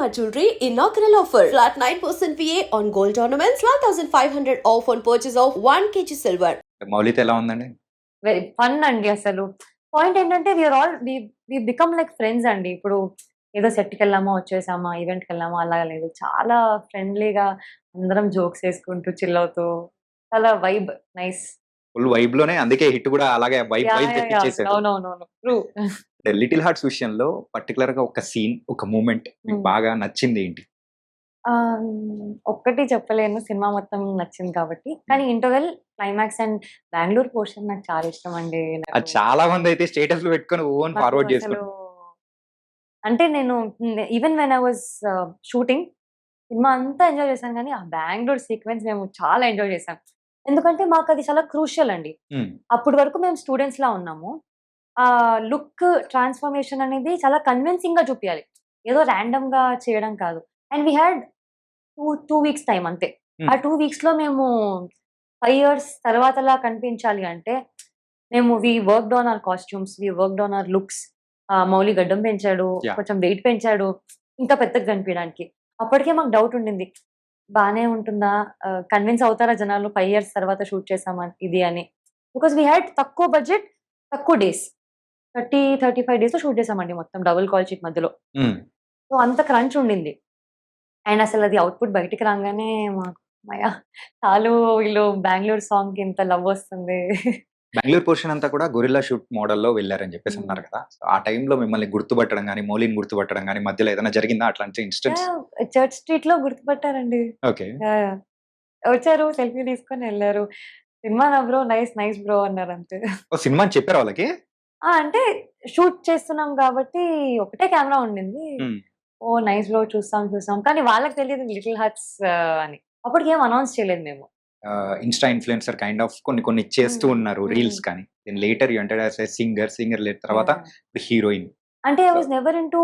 Shalimar Jewelry inaugural offer. Flat 9% VA on gold ornaments, 12,500 off on purchase of 1 kg silver. మౌలిత ఎలా ఉందండి? Very fun అండి. అసలు point ఏంటంటే we are all we become like friends అండి. ఇప్పుడు ఏదో సెట్కి వెళ్ళామా వచ్చేసామా ఈవెంట్కి వెళ్ళామా అలాగా లేదు. చాలా ఫ్రెండ్లీగా అందరం జోక్స్ వేసుకుంటూ చిల్ అవుతూ చాలా వైబ్ నైస్. ఫుల్ వైబ్ లోనే, అందుకే హిట్ కూడా అలాగే వైబ్ వైబ్ తెప్పించేసారు. అవునవునవును ట్రూ. లిటిల్ హార్ట్స్ విషయంలో పర్టికులర్ గా ఒక సీన్, ఒక మూమెంట్ మీకు బాగా నచ్చింది ఏంటి? ఒక్కటి చెప్పలేను, సినిమా మొత్తం నచ్చింది కాబట్టి. కానీ interval, climax and Bengaluru portion నాకు చాలా ఇష్టం అండి. అది చాలా మంది అయితే స్టేటస్ లో పెట్టుకొని ఓన్ ఫార్వర్డ్ చేస్తారు. అంటే నేను even when I was shooting cinema అంతా ఎంజాయ్ చేశాను, కానీ ఆ బెంగళూరు సీక్వెన్స్ మేము చాలా ఎంజాయ్ చేశాం. ఎందుకంటే మాకు అది చాలా క్రూషియల్ అండి. అప్పటి వరకు మేము స్టూడెంట్స్ లా ఉన్నాము. ఆ లుక్ ట్రాన్స్ఫర్మేషన్ అనేది చాలా కన్విన్సింగ్ గా చూపించాలి, ఏదో ర్యాండమ్ గా చేయడం కాదు. And we had two weeks time అంతే. ఆ 2 weeks లో మేము 5 years తర్వాతలా కనిపించాలి అంటే మేము we worked on our costumes, we worked on our looks. Mouli గడ్డం పెంచాడు, కొంచెం వెయిట్ పెంచాడు ఇంకా పెద్దగా కనిపించడానికి. అప్పటికే మాకు డౌట్ ఉండింది, బానే ఉంటుందా, కన్విన్స్ అవుతారా జనాలు 5 years తర్వాత షూట్ చేసామని ఇది అని. బికాస్ వీ హ్యాడ్ తక్కువ బడ్జెట్, తక్కువ డేస్, 30-35 days లో షూట్ చేసామండి మొత్తం డబుల్ కాల్ షీట్ మధ్యలో. సో అంత క్రంచ్ ఉండింది. అండ్ అసలు అది అవుట్పుట్ బయటికి రాగానే మాకు మయా చాలు, వీళ్ళు బెంగళూరు సాంగ్ కి ఇంత లవ్ వస్తుంది. బెంగళూరు పోర్షన్ అంతా కూడా గొరిల్లా షూట్ మోడల్లో వెళ్ళారని చెప్పేసి అన్నారు కదా. ఆ టైంలో మిమ్మల్ని గుర్తుపట్టడం కానీ, మౌలిని గుర్తుపట్టడం కానీ మధ్యలో ఏదైనా జరిగిందా అట్లాంటి ఇన్స్టెన్స్? చర్చ్ స్ట్రీట్ లో గుర్తుపట్టారండి. ఓకే, వచ్చారు, సెల్ఫీ తీసుకొని వెళ్ళారు. సినిమా నా బ్రో, నైస్ నైస్ బ్రో అన్నారు అంతే. ఓ సినిమా అని చెప్పారు వాళ్ళకి? అంటే షూట్ చేస్తున్నాం కాబట్టి ఒకటే కెమెరా ఉండింది. ఓ నైస్ బ్రో, చూస్తాం కానీ వాళ్ళకి తెలియదు లిటిల్ హార్ట్స్ అని. అప్పటికి ఏం అనౌన్స్ చేయలేదు మేము. ఇన్స్టా ఇన్ఫ్లుయెన్సర్ కైండ్ ఆఫ్ కొన్ని చేస్తూ ఉన్నారు రీల్స్ కానీ. Then later you entered as a singer తర్వాత హీరోయిన్. అంటే I was never into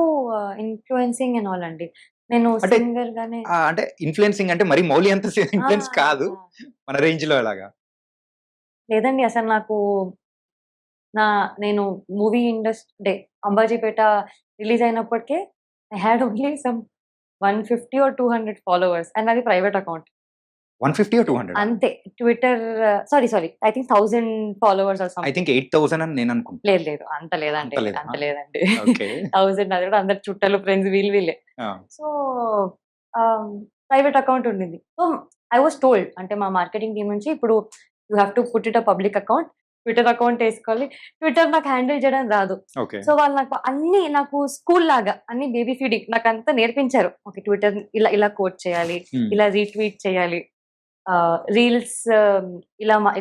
influencing and all అండి. నేను సింగర్ గానే, అంటే ఇన్ఫ్లుయెన్సింగ్ అంటే మరి మౌలి అంత ఇన్ఫ్లుయెన్స్ కాదు, మన రేంజ్ లో అలాగా లేదండి. అసలు నేను మూవీ ఇండస్ట్రీ అంబాజీపేట రిలీజ్ అయినప్పటికే I had only some 150 or 200 followers and అది ప్రైవేట్ అకౌంట్. 150 or 200 అంతే. Twitter sorry I think 1000 followers or something. I think 8000 అని నేను అనుకుంటా. లేదు అంత లేదండి. 1000 అది కూడా అందరు చుట్టాలు ఫ్రెండ్స్ వీళ్ళే. సో ప్రైవేట్ అకౌంట్ ఉండింది. సో ఐ వాస్ టోల్డ్, అంటే మా మార్కెటింగ్ టీమ్ నుంచి, ఇప్పుడు you have to put it a public account, Twitter account వేసుకోవాలి. ట్విట్టర్ నాకు హ్యాండిల్ చేయడం రాదు. సో వాళ్ళు నాకు స్కూల్ లాగా అన్ని బేబీ ఫీడింగ్ నాకు అంతా నేర్పించారు. ఓకే, ట్విట్టర్ ఇలా కోట్ చేయాలి, ఇలా రీట్వీట్ చేయాలి, రీల్స్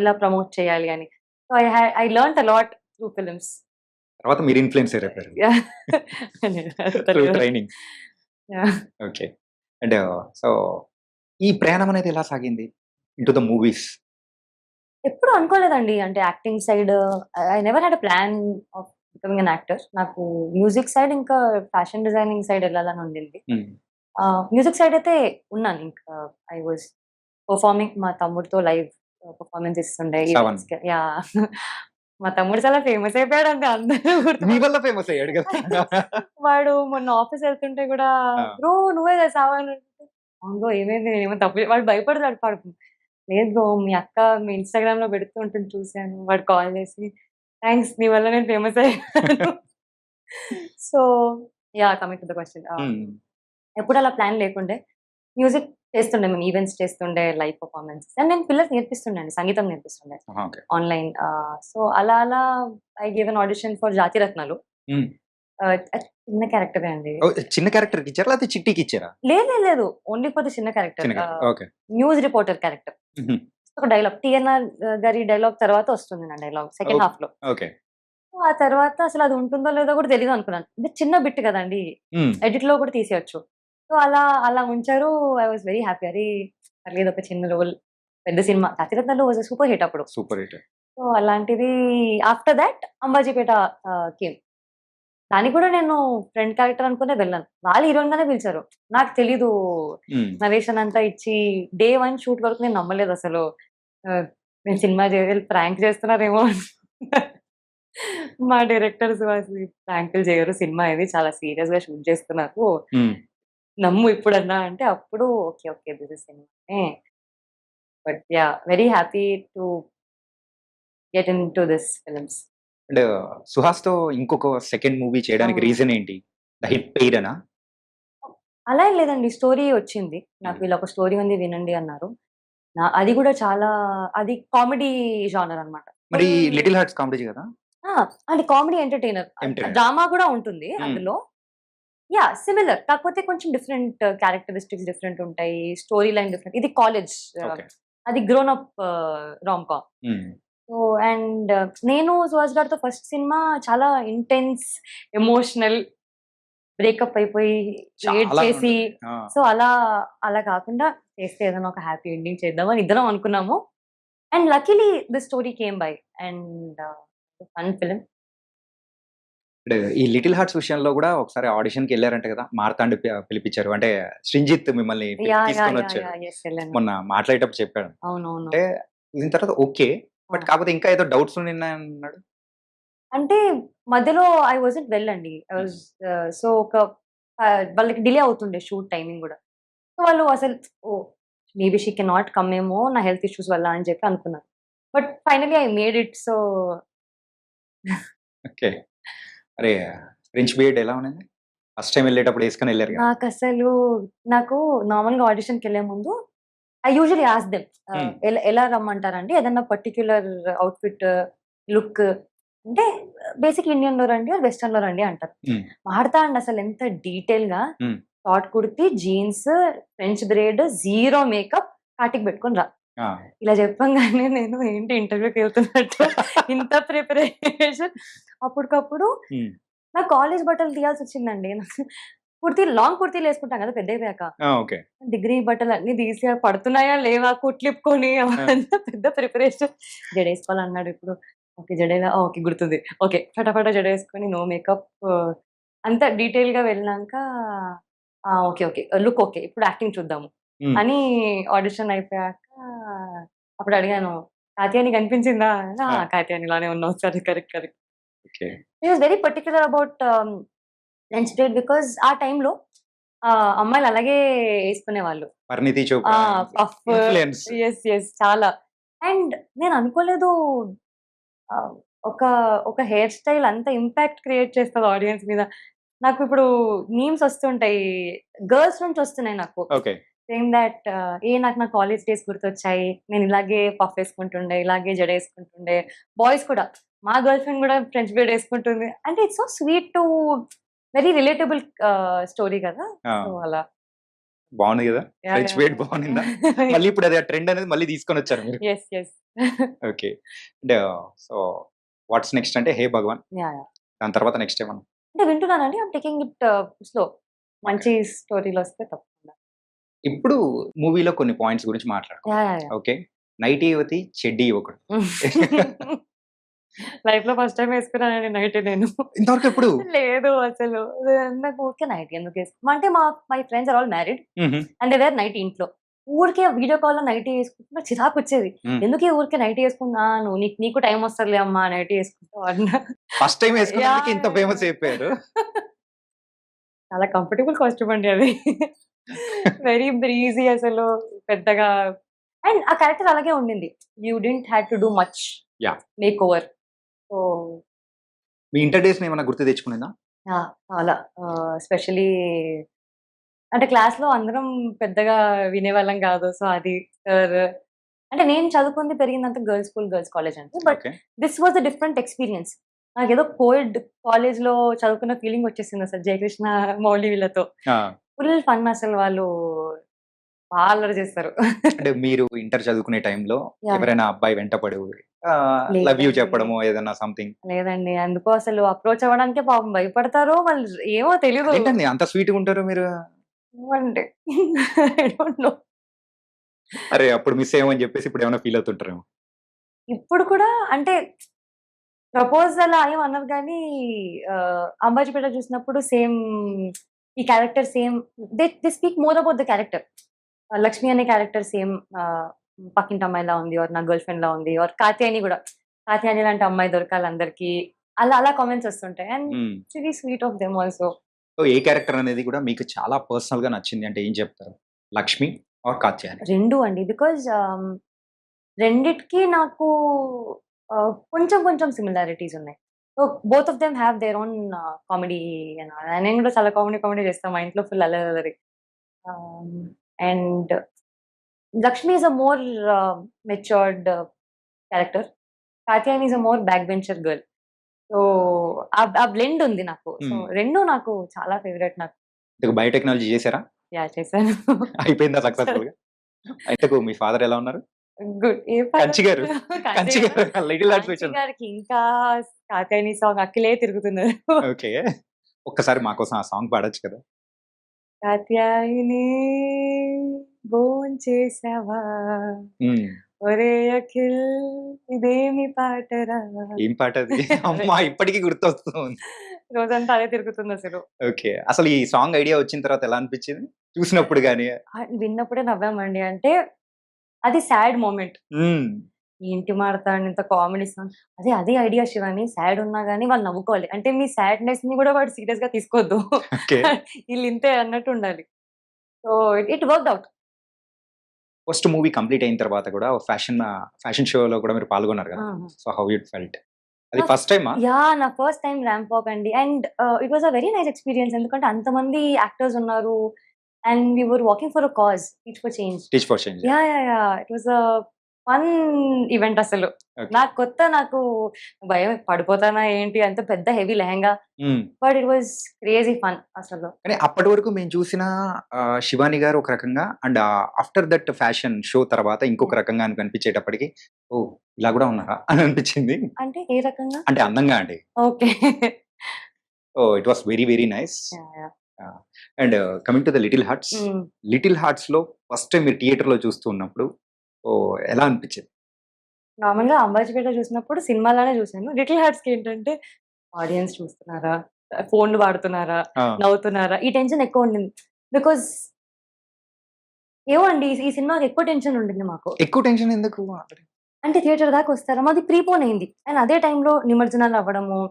ఇలా ప్రమోట్ చేయాలి అని. So I learned a lot through films. తర్వాత మీరు ఇన్ఫ్లుయెన్సర్ అయిపోయారు ట్రైనింగ్. ఓకే, అండ్ సో ఈ ప్రయాణం అనేది ఎలా సాగింది ఇంటూ ద మూవీస్? ఎప్పుడు అనుకోలేదండి, అంటే acting side I never had a plan of becoming an actor. నాకు మ్యూజిక్ సైడ్ ఇంకా ఫ్యాషన్ డిజైనింగ్ సైడ్ వెళ్ళాలని ఉండింది. మ్యూజిక్ సైడ్ అయితే ఉన్నాను. ఇంకా ఐ వాజ్ పర్ఫార్మింగ్, మా తమ్ముడితో లైవ్ పర్ఫార్మెన్స్ ఇస్తుండే. యా, మా తమ్ముడు చాలా ఫేమస్ అయిపోయాడు అంటే అందరూ ఫేమస్ అయ్యాడు కదా. వాడు మొన్న ఆఫీస్ వెళ్తుంటే కూడా బ్రో నువ్వే చేసావని, అవును ఏమైంది, ఏమో తప్పు, వాడు భయపడతాడు. పాడు లేదు బ్రో, మీ అక్క మీ ఇన్స్టాగ్రామ్ లో పెడుతూ ఉంటుంది చూసాను. వాడు కాల్ చేసి థ్యాంక్స్, నీ వల్ల నేను ఫేమస్ అయ్యాను. So yeah, coming to the question, ఎప్పుడు అలా ప్లాన్ లేకుండే. మ్యూజిక్ చేస్తుండే, మేము ఈవెంట్స్ చేస్తుండే, లైవ్ పర్ఫార్మెన్సెస్. అండ్ నేను పిల్లలకి నేర్పిస్తుండే అండి, సంగీతం నేర్పిస్తుండే ఆన్లైన్. సో అలా I give an audition for జాతి రత్నాలు. చిన్న క్యారెక్టర్ అండి. చిన్న క్యారెక్టర్ ఇచ్చారా లేకపోతే చిట్టికి ఇచ్చారా? లేదు, ఓన్లీ ఫర్ ద చిన్న క్యారెక్టర్, న్యూస్ రిపోర్టర్ క్యారెక్టర్. ఒక డైలాగ్, టిఎన్ఆర్ గారి డైలాగ్ తర్వాత వస్తుంది నా డైలాగ్ సెకండ్ హాఫ్ లో. ఆ తర్వాత అసలు అది ఉంటుందో లేదో కూడా తెలియదు అనుకున్నాను. అంటే చిన్న బిట్ కదండి, ఎడిట్ లో కూడా తీసేయచ్చు. సో అలా ఉంచారు. I was very happy. అరే పర్లేదు, ఒక చిన్న రోల్, పెద్ద సినిమా. జాతిరత్నాలు వాజ్ సూపర్ హిట్ అప్పుడు. Super hit. సో అలాంటిది ఆఫ్టర్ దాట్ అంబాజీపేట కేమ్. దానికి కూడా నేను ఫ్రెండ్ క్యారెక్టర్ అనుకునే వెళ్ళాను. వాళ్ళు హీరోయిన్ గానే పిలిచారు. నాకు తెలీదు, నరేషన్ అంతా ఇచ్చి డే 1 షూట్ వరకు నేను నమ్మలేదు అసలు. నేను సినిమా ప్రాంక్ చేస్తున్నారేమో. మా డైరెక్టర్స్ ప్రాంకులు చేయరు, సినిమా ఇది చాలా సీరియస్ గా షూట్ చేస్తున్నారు, నమ్ము ఇప్పుడన్నా అంటే అప్పుడు ఓకే ఓకే దిస్ ఇస్ సినిమా. But ya very happy to get into this films. And సుహాస్‌తో ఇంకొక సెకండ్ మూవీ చేయడానికి అవును. రీజన్ ఏంటి? ద హిట్ పెయిరేనా? అలా ఏం లేదండి. స్టోరీ వచ్చింది. నాకు ఇలా ఒక స్టోరీ ఉంది వినండి అన్నారు. అది కూడా చాలా అది కామెడీ జానర్ అన్నమాట. మరి 'లిటిల్ హార్ట్స్' కామెడీ కదా? ఆ! అది కామెడీ ఎంటర్‌టైనర్. ఎంటర్‌టైనర్. డ్రామా కూడా ఉంటుంది హ్మ్. అందులో. యాహ్! సిమిలర్. కాకపోతే కొంచెం డిఫరెంట్ క్యారెక్టరిస్టిక్స్ డిఫరెంట్ ఉంటాయి. Story line different. ఇది కాలేజ్ ఓకే. అది గ్రోన్ అప్ రామ్ కామ్. హ్మ్. సో అండ్ నేను సుహాస్ గారితో ఫస్ట్ సినిమా చాలా ఇంటెన్స్, ఎమోషనల్ బ్రేకప్ అయిపోయి ఏడ్ చాలా చేసి ఉంటది. ఆ! సో అలా కాకుండా చేస్తే ఏదైనా ఒక హ్యాపీ ఎండింగ్ చేద్దాం అని ఇద్దరం అనుకున్నాము. And luckily this story came by and fun film. And ఈ 'లిటిల్ హార్ట్స్' విషయంలో గూడా ఒకసారి ఆడిషన్‌కెళ్లారంట కదా! మార్తాండ్ పిలిపించారు. అంటే 'శ్రీజిత్' మిమ్మల్ని తీసుకొనొచ్చారు. యెస్ ఎళ్ళాను. మొన్న మాట్లాడేటప్పుడు చెప్పాడు. అవునవును. అంటే దీని తర్వాత ఓకే. బట్ ఆ! కాకపోతే ఇంకా ఏదో డౌట్స్ ఉన్నాయన్నాడు. అంటే మధ్యలో ఐ వాజంట్ వెల్ అండి. ఐ హ్మ్. వాజ్ సో ఒక వాళ్ళకి డిలే అవుతుండే షూట్ టైమింగ్ గూడా. సో వాళ్ళు అసలు ఓహ్! మేబీ షీ కెనాట్ కమ్ ఏమో నా హెల్త్ ఇష్యూస్ వల్ల అని చెప్పి అనుకున్నారు. But finally I made it. So okay. మరి ఫ్రెంచ్ బియర్డ్ ఎలా ఉన్నది? ఫస్ట్ టైమ్ ఎళ్ళేటప్పుడు యేసుకొని ఎళ్లారు కదా! నాకసలు నాకు నార్మల్‌గా ఆడిషన్‌కెళ్ళే ముందు ఐ యూజువల్లీ ఆస్క్ దెమ్ హ్మ్. ఎలా రమ్మంటారండి? ఏదన్నా పర్టిక్యులర్ ఔట్‌ఫిట్, లుక్ అంటే బేసిక్ ఇండియన్‌లో రండి ఆర్ వెస్టర్న్‌లో రండి అంటారు. హ్మ్. వాడతా అండి అసలు ఎంత డీటెయిల్‌గా hmm. Short kurti, jeans, French braid, zero makeup, కాటిక్ పెట్టుకొని రా. ఆ! ఇలా చెప్పంగానే నేను ఏంటి ఇంటర్వ్యూకెళ్తున్నట్టు ఇంత ప్రిపరేషన్ అప్పటికప్పుడు హ్మ్. నాకు కాలేజ్ బట్టలు తీయాల్సొచ్చిందండి. లాంగ్ కుర్తీలేసుకుంటాం కదా పెద్దయిపోయాక. ఆ! ఓకే. డిగ్రీ బట్టలన్నీ తీసి అవి పడుతున్నాయా లేవా కుట్లిప్పుకొని ఆ! అవంతా పెద్ద ప్రిపరేషన్. జడేసుకోవాలన్నాడు ఇప్పుడు. ఓకే. జడేలా ఓకే. గుర్తుంది. ఓకే. ఫటాఫటా జడేసుకొని నో మేకప్ అంతా డీటెయిల్‌గా వెళ్ళినాక ఓకే. ఓకే. Look okay. ఇప్పుడు యాక్టింగ్ చూద్దాము హ్మ్. అని ఆడిషన్ అయిపోయాక అప్పుడు అడిగాను. "కాత్యాయ నీకనిపించిందా?" "ఆ! ఆ! కాత్యాయ నీలానే ఉన్నావు." సరే correct. Correct. Okay. He was very particular about lunch break because ఆ టైంలో అమ్మాయిలు అలాగే యేసుకునేవాళ్ళు. 'పరిణితి ఆ! Chopra' puff influence. యెస్. చాలా. అండ్ నేను అనుకోలేదు ఆహ్, ఒక ఒక హెయిర్ స్టైల్ అంత ఇంపాక్ట్ క్రియేట్ చేస్తది ఆడియన్స్ మీద. నాకు ఇప్పుడు మీమ్స్ వస్తుంటాయి. గర్ల్స్ నుంచి వస్తున్నాయి నాకు. ఓకే. సేయింగ్ థట్ నాకు నా కాలేజ్ డేస్ గుర్తొచ్చాయి. నేను ఇలాగే పఫ్ యేసుకుంటుండే, ఇలాగే జడేసుకుంటుండే. బాయ్స్ కూడా మా గర్ల్ ఫ్రెండ్ గూడా ఫ్రెంచ్ బీడ్ యేసుకుంటుంది. అంటే it's so sweet to very relatable story కదా! ఆ! సో అలా. బావుంది గదా! యాహ్! French yeah! బియర్డ్ బావుండిందా? మళ్ళీ ఇప్పుడు అది ఆ ట్రెండ్ అనేది మళ్ళీ తీసుకొనొచ్చారు మీరు. Yes. Okay. And so what's next అంటే 'హే భగవాన్' యాహ్! దాని తర్వాత నెక్స్ట్ ఏమన్నా? అంటే వింటున్నానండి. I'm taking it slow. Okay. మంచి స్టోరీలొస్తే తప్పకుండా. ఇప్పుడు మూవీలో కొన్ని పాయింట్స్ గురించి మాట్లాడుకుందాం. యాహ్! ఓకే. నైటీ యువతి, చెడ్డీ యువకుడు. లైఫ్‌లో ఫస్ట్ టైమ్ యేసుకున్నానండి నైటీ నేను. ఇంతవరకు ఎప్పుడు? లేదు అసలు. నాకు ఊరికే నైటీ అంటే my friends are all married హుహు. అండ్ దే వేర్ నైటీ ఇంట్లో. ఊరికే వీడియో కాల్‌లో నైటీ యేసుకుంటే నాకు చిరాకొచ్చేది. హ్మ్. ఎందుకే ఊరికే నైటీ యేసుకున్నా నీకు టైమ్ వస్తదిలే అమ్మా నైటీ యేసుకుంటావు అన్నా. ఫస్ట్ టైమ్ యేసుకున్నందుకే ఇంత ఫేమస్ యాహ్! అయిపోయారు. చాలా కంఫర్టబుల్ కాస్ట్యూమ్ అండి అది. వెరీ బ్రీజీ అసలు పెద్దగా అండ్ ఆ క్యారెక్టర్ అలాగే ఉండింది. You didn't had to do much yeah! Makeover. So మీ ఇంటర్ డేస్‌ని ఏమన్నా గుర్తు తెచ్చుకునిందా? చాలా ఎస్పెషల్లీ అంటే క్లాస్‌లో అందరం పెద్దగా వినేవాళ్ళం కాదు. సో అది సార్ అంటే నేను చదువుకుంది పెరిగిందంతా గర్ల్స్ స్కూల్, గర్ల్స్ కాలేజ్ అండి. But okay. This was a different experience. నాకేదో కోఎడ్ కాలేజ్‌లో చదువుకున్న ఫీలింగ్ వచ్చేసింది అసలు జయకృష్ణ, మౌలి వీళ్ళతో. ఆ! ఫుల్ ఫన్ అసలు వాళ్ళు బా అల్లరి చేస్తారు. అంటే మీరు ఇంటర్ చదువుకునే టైంలో యాహ్! ఎవరైనా అబ్బాయి వెంట పడి లవ్ యూ లేదండి. చెప్పడమో ఏదన్నా సంథింగ్ లేదండి. అందుకో అసలు అప్రోచ్ అవ్వడానికే పాపం భయపడతారో వాళ్ళు ఏమో తెలీదు. అదేంటండి అంత స్వీట్‌గా ఉంటారు మీరు? ఏమంటే ఐ డోంట్ నో. అరే! అప్పుడు మిస్ అయ్యామని చెప్పేసి ఇప్పుడు ఏమైనా ఫీల్ అవుతుంటారేమో. ఇప్పుడు కూడా అంటే ప్రపోజ్ అలా ఏం అనరు గానీ అంబాజీపేట చూసినప్పుడు సేమ్ ఈ character same they speak more about the character. Lakshmi అనే క్యారెక్టర్ సేమ్ పక్కింటి అమ్మాయిలా ఉంది ఆర్ నా గర్ల్ ఫ్రెండ్‌లా ఉంది ఆర్ కాత్యాయని గూడా. కాత్యాయని లాంటి అమ్మాయి దొరకాలి అందరికి. అలా కామెంట్స్ వస్తుంటాయి. అండ్ హ్మ్. It's very sweet of them also. So A character అనేది కూడా మీకు చాలా పర్సనల్ గా నచ్చింది అంటే ఏం చెప్తారు? లక్ష్మి ఆర్ కాత్యాయని? రెండు అండి. బికాజ్ రెండిటికి నాకు కొంచెం కొంచెం సిమిలారిటీస్ ఉన్నాయి. So both of them have their own comedy and నేను కూడా చాలా కామెడీ చేస్తాను. మా ఇంట్లో ఫుల్ అల్లరి. And Lakshmi is a more matured character. Katyayani is a more back bencher girl. So ఆ బ్లెండ్ ఉంది నాకు. సో రెండు నాకు చాలా ఫేవరెట్ నాకు. బయోటెక్నాలజీ చేశారా? యా చేశాను. అయిపోయిందా సక్సెస్ఫుల్ గా? అయితే మీ ఫాదర్ ఎలా ఉన్నారు? గుడ్. కంచి గారు లిటిల్ హార్ట్స్ వచ్చారు. గారికి ఇంకా కాత్యాయని సాంగ్ అఖిలే తిరుగుతున్నారు. ఓకే, ఒక్కసారి మా కోసం ఆ సాంగ్ పాడొచ్చు కదా? కాత్యాయని భోంచేసావా ఒరే అఖిల్ ఇదేమి పాటరా. ఏం పాట అది? అమ్మా ఇప్పటికీ గుర్తొస్తుంది. రోజంతా అదే తిరుగుతుంది అసలు. ఓకే, అసలు ఈ సాంగ్ ఐడియా వచ్చిన తర్వాత ఎలా అనిపించింది చూసినప్పుడు గానీ? విన్నప్పుడే నవ్వామండి. అంటే అది సాడ్ మూమెంట్. ఏంటి మాడతాడు ఇంత కామెడీ సాంగ్. అదే ఐడియా శివాని. సాడ్ ఉన్నా గానీ వాళ్ళు నవ్వుకోవాలి. అంటే మీ సాడ్నెస్ ని కూడా వాడు సీరియస్ గా తీసుకోవద్దు. వీళ్ళు ఇంతే అన్నట్టు ఉండాలి. So it worked out. First movie complete అయిన తర్వాత కూడా ఫ్యాషన్ షోలో కూడా మీరు పాల్గొన్నారు కదా? So how it felt? అది ఫస్ట్ టైమా? యా నా ఫస్ట్ టైం ర్యాంప్ వాక్ అండి. And it was a very nice experience. ఎందుకంటే అంతమంది యాక్టర్స్ ఉన్నారు and we were walking for a cause, teach for change. Yeah it was a fun event అసలు. నాకు కొత్త, నాకు భయం పడిపోతానా ఏంటి అంత పెద్ద heavy lehenga. But it was crazy fun అసలు. కానీ అప్పటి వరకు మేము చూసిన శివాని గారు ఒక రకంగా, and after that fashion show తర్వాత ఇంకొక రకంగా అని కనిపించేటప్పటికి ఓ ఇలా కూడా ఉన్నారా అని అనిపించింది. అంటే ఏ రకంగా? అంటే అందంగా అండి. Okay. So it was very very nice. And coming to the little hearts లో ఫస్ట్ టైం మీరు థియేటర్ లో చూస్తూ ఉన్నప్పుడు ఎలా అనిపించింది? నార్మల్ గా అంబాజీపేట చూసినప్పుడు సినిమాలానే చూసాను. లిటిల్ హార్ట్స్ కి ఏంటంటే ఆడియన్స్ చూస్తున్నారా, ఫోన్లు వాడుతున్నారా, నవ్వుతున్నారా, ఈ టెన్షన్ ఎక్కువ ఉండింది. బికాజ్ ఏమో అండి ఈ సినిమాకి ఎక్కువ టెన్షన్ ఉండింది మాకు. ఎక్కువ టెన్షన్ ఎందుకు అంటే థియేటర్ దాకా వస్తారా, మాది ప్రీపోన్ అయింది. అండ్ అదే టైంలో నిమజ్జనాలు అవ్వడము,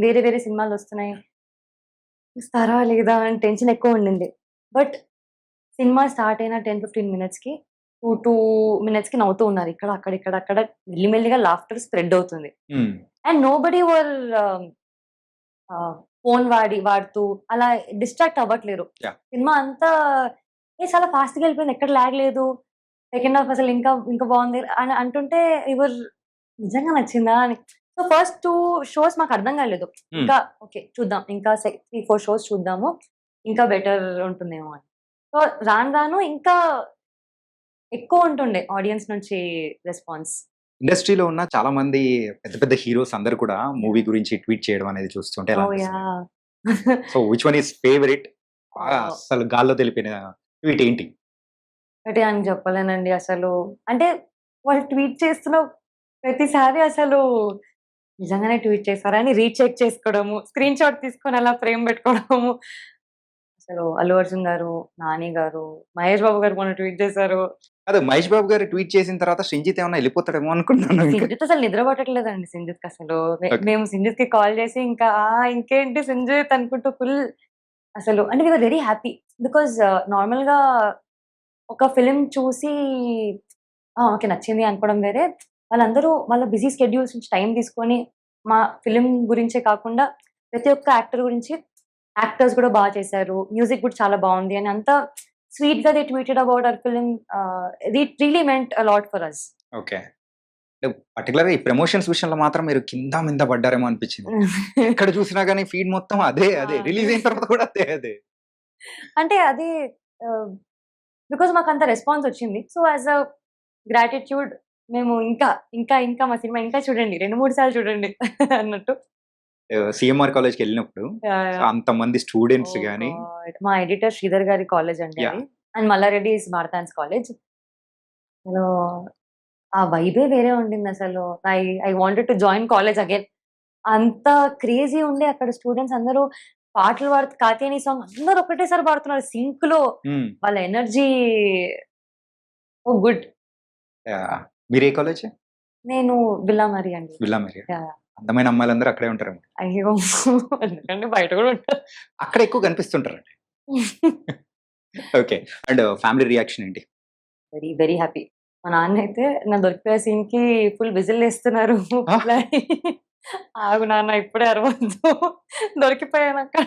వేరే వేరే సినిమాలు వస్తున్నాయి, వస్తారా లేదా అని టెన్షన్ ఎక్కువ ఉండింది. బట్ సినిమా స్టార్ట్ అయిన 10-15 మినిట్స్ కి 2 మినిట్స్ కి నవ్వుతూ ఉన్నారు. ఇక్కడ అక్కడ మెల్లిమెల్లిగా లాఫ్టర్ స్ప్రెడ్ అవుతుంది. And nobody were phone వాడుతూ అలా డిస్ట్రాక్ట్ అవ్వట్లేరు. సినిమా అంతా చాలా ఫాస్ట్ గా వెళ్ళిపోయింది, ఎక్కడ లాగ్ లేదు, సెకండ్ హాఫ్ అసలు ఇంకా బాగుంది అని అంటుంటే ఎవరు నిజంగా నచ్చిందా అని. సో ఫస్ట్ 2 షోస్ మాకు అర్థం కాలేదు. ఇంకా ఓకే చూద్దాం, ఇంకా 3-4 షోస్ చూద్దాము, ఇంకా బెటర్ ఉంటుందేమో అని. సో రాను ఇంకా ఎక్కువ ఉంటుండే ఆడియన్స్ నుంచి రెస్పాన్స్. ఇండస్ట్రీలో ఉన్న చాలా మంది పెద్ద పెద్ద హీరోస్ అందరు కూడా మూవీ గురించి ట్వీట్ చేయడం అనేది చూస్తుంటే so which one is favourite? అసలు గాల్లో తెలిపిన ట్వీట్ ఏంటి? అంటే అని చెప్పలేనండి అసలు. అంటే వాళ్ళు ట్వీట్ చేస్తున్న ప్రతిసారి అసలు నిజంగానే ట్వీట్ చేస్తారని రీచెక్ చేసుకోవడము, స్క్రీన్ షాట్ తీసుకొని అలా ఫ్రేమ్ పెట్టుకోవడము. అసలు అల్లు అర్జున్ గారు, నాని గారు, మహేష్ బాబు గారు మొన్న ట్వీట్ చేశారు. అదే మహేష్ బాబు గారు ట్వీట్ చేసిన తర్వాత సింజిత్ ఏమన్నా వెళ్ళిపోతాడేమో అనుకున్నాను. సింజిత్ అసలు నిద్ర పట్టట్లేదండి సింజిత్ అసలు. మేము సింజిత్ కి కాల్ చేసి ఇంకా ఇంకేంటి సింజిత్ అనుకుంటూ ఫుల్ అసలు. అంటే we are very happy because normal గా ఒక ఫిలిం చూసి ఓకే నచ్చింది అనుకోవడం వేరే, వాళ్ళందరూ వాళ్ళ బిజీ స్కెడ్యూల్స్ నుంచి టైం తీసుకొని మా ఫిలిం గురించే కాకుండా ప్రతి ఒక్క యాక్టర్ గురించి, యాక్టర్స్ కూడా బాగా చేశారు, మ్యూజిక్ కూడా చాలా బాగుంది అని అంతా స్వీట్ గా they tweeted about our film. It really meant a lot for us. Okay, particular గా ఈ ప్రమోషన్స్ విషయంలో మాత్రం మీరు కింద మీద పడ్డారేమో అనిపించింది. ఎక్కడ చూసినా గానీ ఫీడ్ మొత్తం అదే రిలీజ్ అయిన తర్వాత కూడా అదే. అంటే అది బికాజ్ మాకు అంత రెస్పాన్స్ వచ్చింది. సో యాజ్ అ గ్రాటిట్యూడ్ మేము ఇంకా మా సినిమా ఇంకా చూడండి, 2-3 సార్లు చూడండి అన్నట్టు. సిఎంఆర్ కాలేజ్ కి వెళ్ళినప్పుడు అంత మంది స్టూడెంట్స్ గానీ, మా ఎడిటర్ శ్రీధర్ గారి కాలేజ్ అండి అది, అండ్ మల్లారెడ్డి మారతాన్స్ కాలేజ్. ఆ వైబే వేరే ఉండింది అసలు. I wanted to join college again. అంత క్రేజీ ఉండే అక్కడ స్టూడెంట్స్ అందరూ పాటలు పాడుతూ, కాత్యాయని సాంగ్ అందరూ ఒకటేసారి పాడుతున్నారు సింక్ లో. వాళ్ళ ఎనర్జీ గుడ్. మీరు ఏ కాలేజ్? నేను విల్లామరి అండి. విల్లామరి. అందమైన అమ్మాయిలందరూ అక్కడే ఉంటారండి. అయ్యో! ఎందుకండి బయట కూడా ఉంటారు. అక్కడ ఎక్కువ కనిపిస్తుంటారండి. ఓకే. అండ్ ఫ్యామిలీ రియాక్షన్ ఏంటి? Very, very happy. మా నాన్నయితే నా దొరికిపోయే సీన్‌కి ఫుల్ విజిల్లేస్తున్నారు. ఆ! ఆగు నాన్న ఇప్పుడే అరవద్దు దొరికిపోయానక్కడ.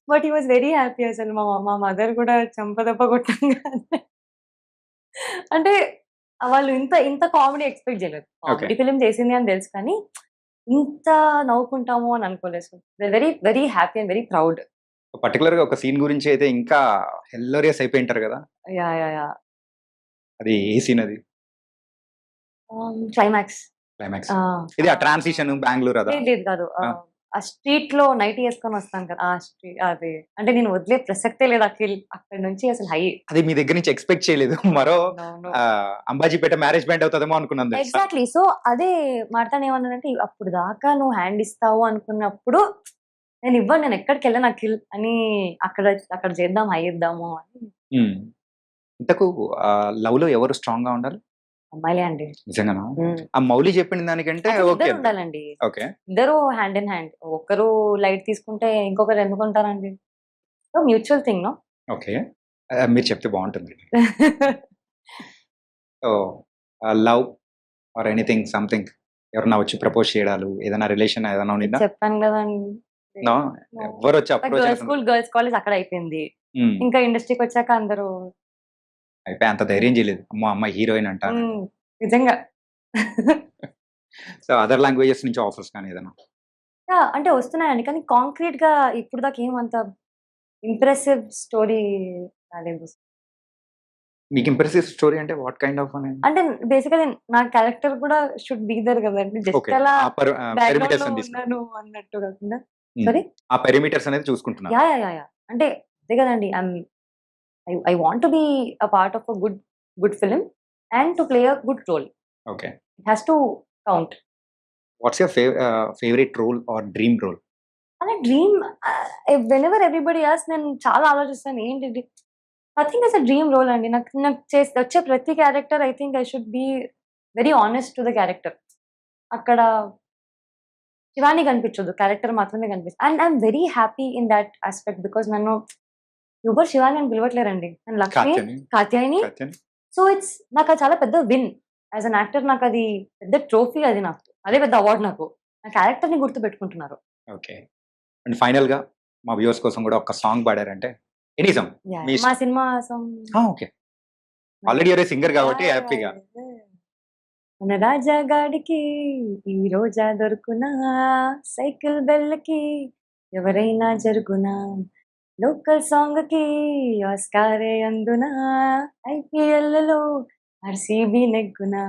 But he was very happy అసలు. మా మదర్ కూడా చెంపదెబ్బ కొట్టంగానే అంటే వాళ్ళు ఇంత ఇంత కామెడీ ఎక్స్‌పెక్ట్ చేయలేదు. ఓకే. కామెడీ ఫిల్మ్ చేసింది అని తెలుసు కానీ, ఇంత నవ్వుకుంటాము అని అనుకోలేదు. They very, very happy and very proud. పర్టిక్యులర్‌గా ఒక సీన్ గురించి అయితే ఇంకా హిల్లేరియస్ అయిపోయి ఉంటారు కదా! యాహ్! అది ఏ సీన్ అది? క్లైమాక్స్. క్లైమాక్స్. ఆ! ఇది ఆ ట్రాన్సిషన్ బెంగుళూరు అదా? లేదు కాదు. ఆ! ఆ స్ట్రీట్‌లో నైటీ యేసుకొని వస్తాను కదా! అది అంటే నేను వదిలే ప్రసక్తే లేదు అక్కడి నుంచి అసలు హై. అది మీ దగ్గర నుంచి ఎక్స్‌పెక్ట్ చేయలేదు. మరో అవునవును. అంబాజీపేట మ్యారేజ్ బ్యాండ్ అవుతదేమో అనుకున్నాను తెలుసా? ఎగ్జాక్ట్‌లీ. సో, అదే మాట్లాడనేమన్నానంటే, అప్పుడు దాకా నువ్వు హ్యాండ్ ఇస్తావు అనుకున్నప్పుడు, నేను ఎక్కడికెళ్ళను అఖిల్ అని అక్కడ అక్కడ చేద్దాం, హై ఇద్దాము అని హ్మ్. ఇంతకు లవ్‌లో ఎవరు స్ట్రాంగ్‌గా ఉండాలి? అమ్మాయిలే అండి. నిజంగానా? హ్మ్. ఆ మౌలి చెప్పిన దానికంటే అసలు ఓకే. ఇద్దరు ఉండాలండి. ఓకే. ఇద్దరు హ్యాండ్ ఇన్ హ్యాండ్. ఒకరు లైట్ తీసుకుంటే ఇంకొకరు ఎందుకుంటారండి? So, mutual thing no? Okay. మీరు చెప్తే బావుంటుంది. So, love or anything something ఎవరన్నా వచ్చి ప్రపోజ్ చేయడాలు, ఏదైనా రిలేషన్ ఏదైనా ఉండిందా? చెప్పాను గదండీ! నో. నో. ఎవ్వరొచ్చి approach girls school, girls college అక్కడ అయిపోయింది. హ్మ్. ఇంకా ఇండస్ట్రీకొచ్చాక అందరూ అయిపోయి అంత ధైర్యం చేయలేదు. అమ్మో! అమ్మాయి హీరోయిన్ అంట. హ్మ్. నిజంగా. సో, అదర్ లాంగ్వేజెస్ నుంచి ఆఫర్స్ కానీ ఏదైనా? యాహ్! అంటే వస్తున్నాయండి. కానీ కాంక్రీట్‌గా ఇప్పుడు దాకా ఏమంత ఇంప్రెసివ్ స్టోరీ రాలేదు. మీకు ఇంప్రెసివ్ స్టోరీ అంటే వాట్ కైండ్ ఆఫ్ అని? అంటే బేసికల్లీ నా క్యారెక్టర్ కూడా షుడ్ బి దేర్ కదండీ. Just okay. అలా ఆ బ్యాక్‌గ్రౌండ్‌లో పెరిమీటర్స్ అని తీసుకుంటారు. ఉన్నాను అన్నట్టు కాకుండా హ్మ్. సారీ? ఆ పెరిమీటర్స్ అనేది చూసుకుంటున్నారు. యాహ్! అంటే అదే కదండీ. I want to be a part of a good film and to play a good role. Okay. It has to count. What's your favourite role or dream role? అలా dream whenever everybody asks నేను చాలా ఆలోచిస్తాను. ఏంటిది? Nothing is a dream role అండి. నాకు నాకు వచ్చే ప్రతి character I think I should be very honest to the character. అక్కడ శివాని కనిపించదు. క్యారెక్టర్ మాత్రమే కనిపిస్తది. And I'm very happy in thought aspect because నన్ను ఎవరు శివాని అని పిలవట్లేరండి. నన్ను లక్ష్మి, కాత్యాని. కాత్యాయని. కాత్యాని. సో నాకది చాలా పెద్ద విన్. యాస్ ఎన్ యాక్టర్ నాకది పెద్ద ట్రోఫీ అది నాకు. అదే పెద్ద అవార్డ్ నాకు. నా క్యారెక్టర్‌ని గుర్తుపెట్టుకుంటున్నారు. ఓకే. అండ్ ఫైనల్‌గా మా వ్యూవర్స్ కోసం కూడా ఒక సాంగ్ పాడారంటే ఎనీ సాంగ్ మీ మా ఇష్టం. సినిమా song okay. Already you're a singer కాబట్టి హ్యాపీగా. మన రాజాగాడికి ఈ రోజా దొరుకునా సైకిల్ బెల్లకి ఎవరైనా జరుగునా లోకల్ సాంగ్ కి ఆస్కారే అందునా ఐపీఎల్ లో ఆర్సీబీ నెగ్గునా